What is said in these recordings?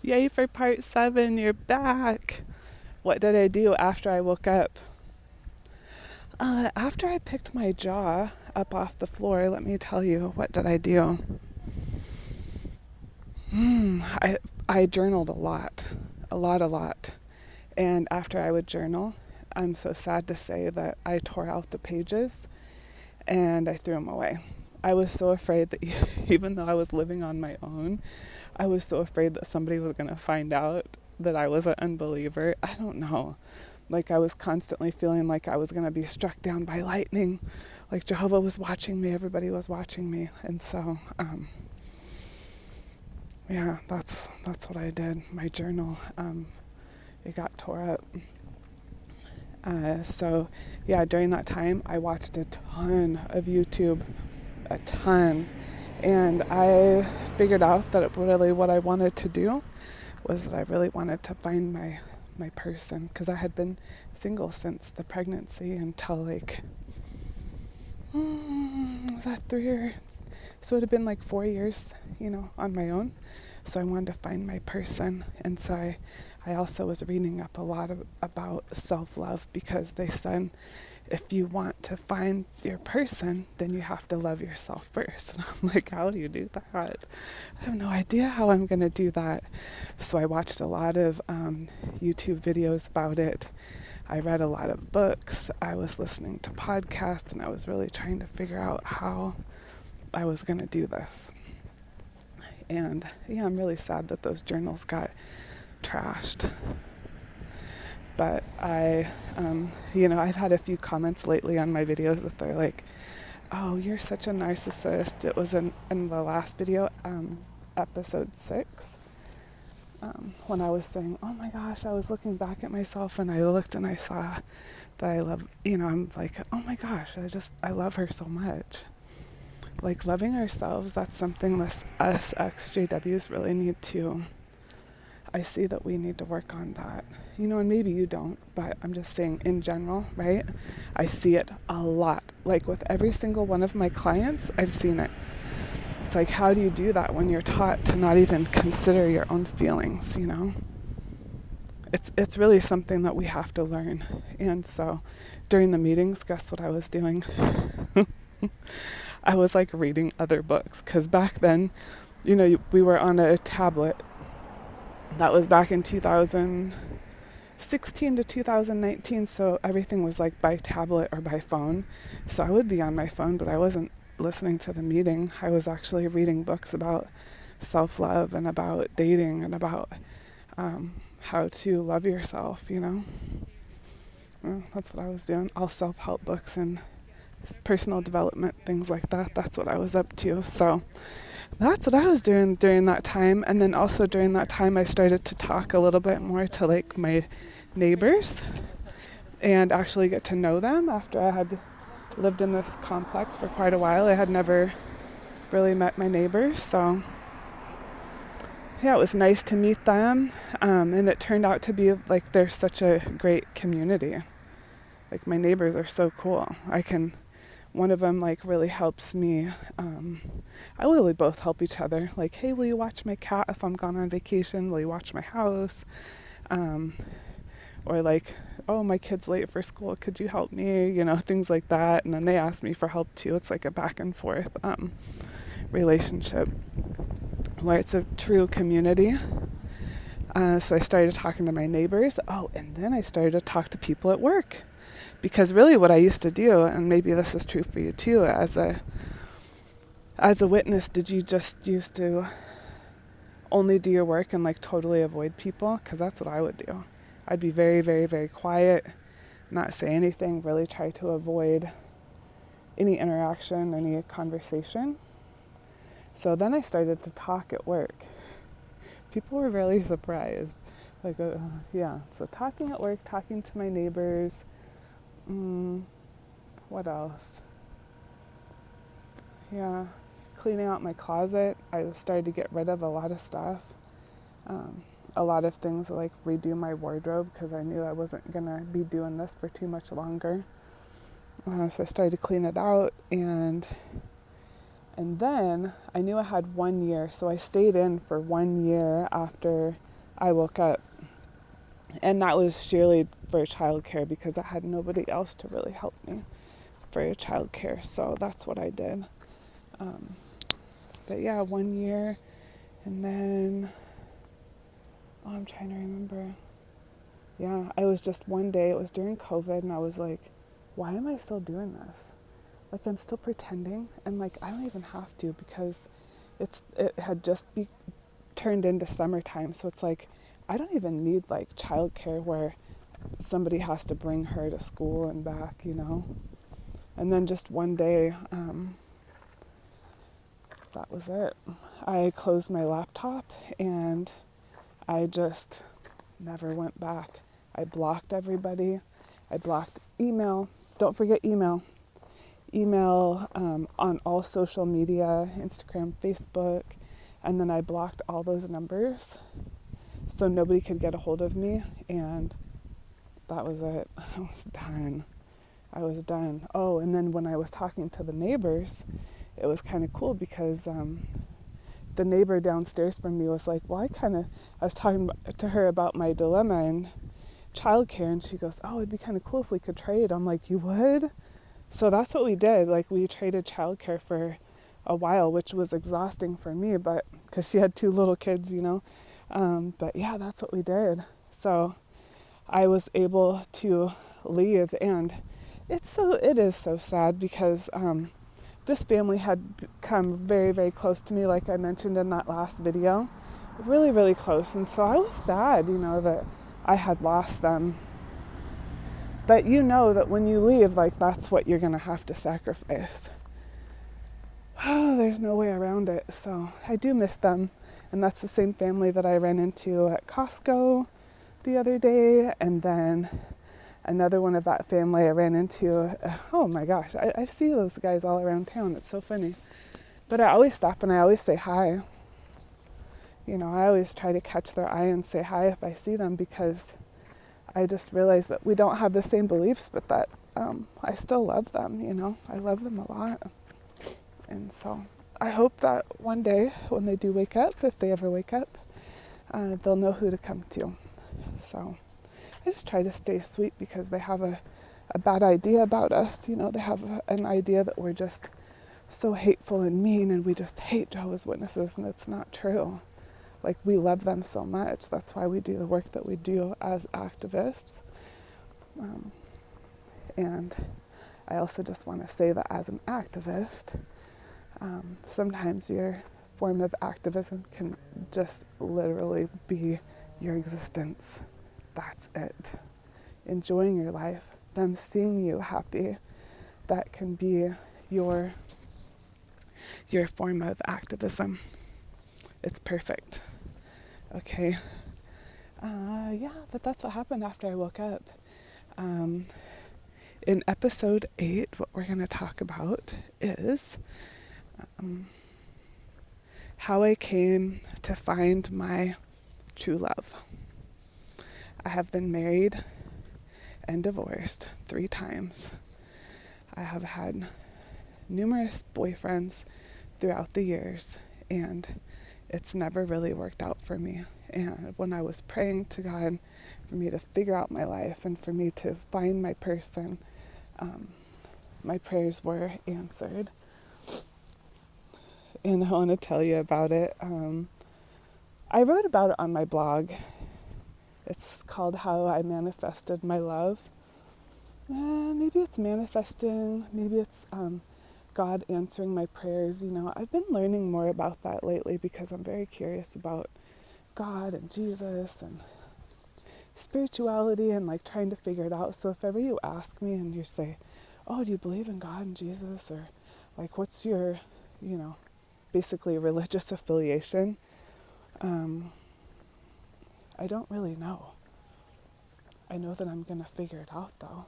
Yay for part 7, you're back. What did I do after I woke up? After I picked my jaw up off the floor, let me tell you, what did I do? I journaled a lot. And after I would journal, I'm so sad to say that I tore out the pages and I threw them away. I was so afraid that even though I was living on my own, I was so afraid that somebody was going to find out that I was an unbeliever. I don't know. Like I was constantly feeling like I was going to be struck down by lightning. Like Jehovah was watching me, everybody was watching me. And so, yeah, that's what I did. My journal, it got tore up. So yeah, during that time, I watched a ton of YouTube, a ton. And I figured out that really what I wanted to do was that I really wanted to find my person, because I had been single since the pregnancy until was that 3 years? So it had been 4 years, on my own. So I wanted to find my person. And so I also was reading up a lot about self-love, because they said if you want to find your person, then you have to love yourself first. And I'm like, how do you do that? I have no idea how I'm going to do that. So I watched a lot of YouTube videos about it. I read a lot of books. I was listening to podcasts, and I was really trying to figure out how I was going to do this. And yeah, I'm really sad that those journals got trashed. But I've had a few comments lately on my videos that they're like, oh, you're such a narcissist. It was in the last video, episode 6, when I was saying, oh my gosh, I was looking back at myself and I looked and I saw that I love, I'm like, oh my gosh, I love her so much. Like loving ourselves, that's something us EXJWs really need to, I see that we need to work on that. And maybe you don't, but I'm just saying in general, right? I see it a lot. Like with every single one of my clients, I've seen it. It's like, how do you do that when you're taught to not even consider your own feelings, It's really something that we have to learn. And so during the meetings, guess what I was doing? I was reading other books, because back then, we were on a tablet. That was back in 2016 to 2019, so everything was by tablet or by phone. So I would be on my phone, but I wasn't listening to the meeting. I was actually reading books about self-love and about dating and about how to love yourself, Well, that's what I was doing. All self-help books and personal development, things like that. That's what I was up to. So that's what I was doing during that time. And then also during that time, I started to talk a little bit more to my neighbors and actually get to know them. After I had lived in this complex for quite a while, I had never really met my neighbors. So yeah, it was nice to meet them. And it turned out to be they're such a great community. My neighbors are so cool. One of them really helps me. We both help each other. Hey, will you watch my cat if I'm gone on vacation? Will you watch my house? Or oh, my kid's late for school. Could you help me? Things like that. And then they ask me for help too. It's a back and forth relationship where it's a true community. So I started talking to my neighbors. Oh, and then I started to talk to people at work. Because really what I used to do, and maybe this is true for you too, as a witness, did you just used to only do your work and totally avoid people? Because that's what I would do. I'd be very, very, very quiet, not say anything, really try to avoid any interaction, any conversation. So then I started to talk at work. People were really surprised. So talking at work, talking to my neighbors. What else? Yeah, cleaning out my closet. I started to get rid of a lot of stuff. A lot of things redo my wardrobe, because I knew I wasn't going to be doing this for too much longer. So I started to clean it out, and then I knew I had 1 year, so I stayed in for 1 year after I woke up. And that was surely for childcare because I had nobody else to really help me for childcare. So that's what I did. But yeah, 1 year. And then, I'm trying to remember. Yeah, I was just one day, it was during COVID, and I was like, why am I still doing this? Like, I'm still pretending, and like, I don't even have to because it had just turned into summertime. So it's like, I don't even need like childcare where somebody has to bring her to school and back, And then just one day, that was it. I closed my laptop and I just never went back. I blocked everybody. I blocked email. Don't forget email. Email on all social media, Instagram, Facebook. And then I blocked all those numbers so nobody could get a hold of me. And that was it. I was done. Oh, and then when I was talking to the neighbors, it was kind of cool because the neighbor downstairs from me was like, well, I was talking to her about my dilemma in childcare, and she goes, oh, it'd be kind of cool if we could trade. I'm like, you would? So that's what we did. Like, we traded childcare for a while, which was exhausting for me, but because she had 2 little kids, But yeah, that's what we did. So I was able to leave, and it is so sad because this family had come very, very close to me, like I mentioned in that last video, really, really close. And so I was sad, that I had lost them. But that when you leave, like, that's what you're going to have to sacrifice. Oh, there's no way around it. So I do miss them. And that's the same family that I ran into at Costco the other day. And then another one of that family I ran into. Oh my gosh, I see those guys all around town. It's so funny. But I always stop and I always say hi. I always try to catch their eye and say hi if I see them, because I just realize that we don't have the same beliefs, but that I still love them, I love them a lot. And so I hope that one day when they do wake up, if they ever wake up, they'll know who to come to. So I just try to stay sweet because they have a bad idea about us. They have an idea that we're just so hateful and mean and we just hate Jehovah's Witnesses, and it's not true. Like, we love them so much. That's why we do the work that we do as activists. And I also just want to say that as an activist, sometimes your form of activism can just literally be your existence. That's it. Enjoying your life, them seeing you happy, that can be your form of activism. It's perfect. Okay. Yeah, but that's what happened after I woke up. In episode 8, what we're going to talk about is how I came to find my true love. I have been married and divorced 3 times. I have had numerous boyfriends throughout the years, and it's never really worked out for me. And when I was praying to God for me to figure out my life and for me to find my person, my prayers were answered. And I want to tell you about it. I wrote about it on my blog. It's called How I Manifested My Love. Maybe it's manifesting, maybe it's God answering my prayers. I've been learning more about that lately because I'm very curious about God and Jesus and spirituality and like trying to figure it out. So if ever you ask me and you say, oh, do you believe in God and Jesus, or like what's your, basically religious affiliation, I don't really know. I know that I'm going to figure it out though.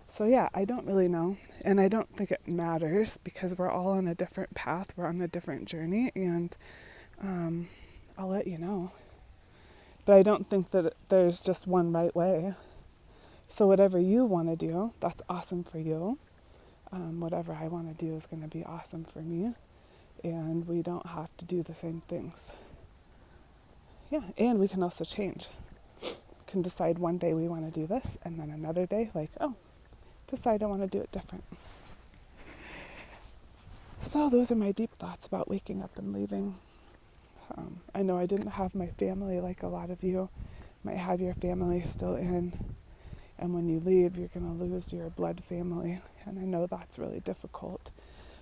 So yeah, I don't really know, and I don't think it matters because we're all on a different path, we're on a different journey, and I'll let you know. But I don't think that there's just one right way. So whatever you want to do, that's awesome for you. Whatever I want to do is going to be awesome for me, and we don't have to do the same things. Yeah, and we can also change. Can decide one day we want to do this, and then another day, like, oh, decide I want to do it different. So those are my deep thoughts about waking up and leaving. I know I didn't have my family like a lot of you might have your family still in. And when you leave, you're going to lose your blood family. And I know that's really difficult.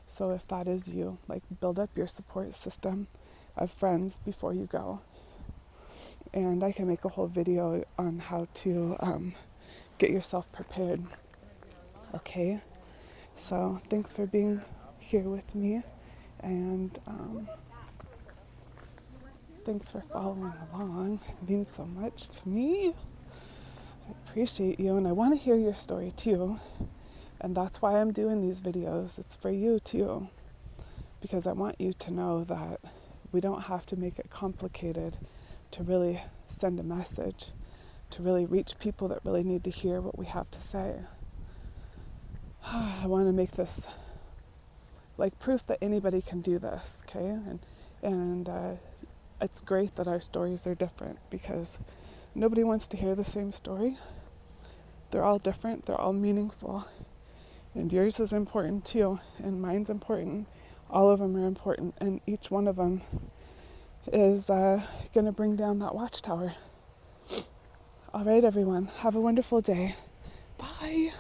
So if that is you, like, build up your support system of friends before you go. And I can make a whole video on how to get yourself prepared. Okay? So thanks for being here with me. And thanks for following along. It means so much to me. I appreciate you, and I want to hear your story too. And that's why I'm doing these videos. It's for you too, because I want you to know that we don't have to make it complicated to really send a message, to really reach people that really need to hear what we have to say. I want to make this like proof that anybody can do this, okay? And it's great that our stories are different, because nobody wants to hear the same story. They're all different, they're all meaningful. And yours is important too, and mine's important. All of them are important, and each one of them is going to bring down that watchtower. All right, everyone, have a wonderful day. Bye.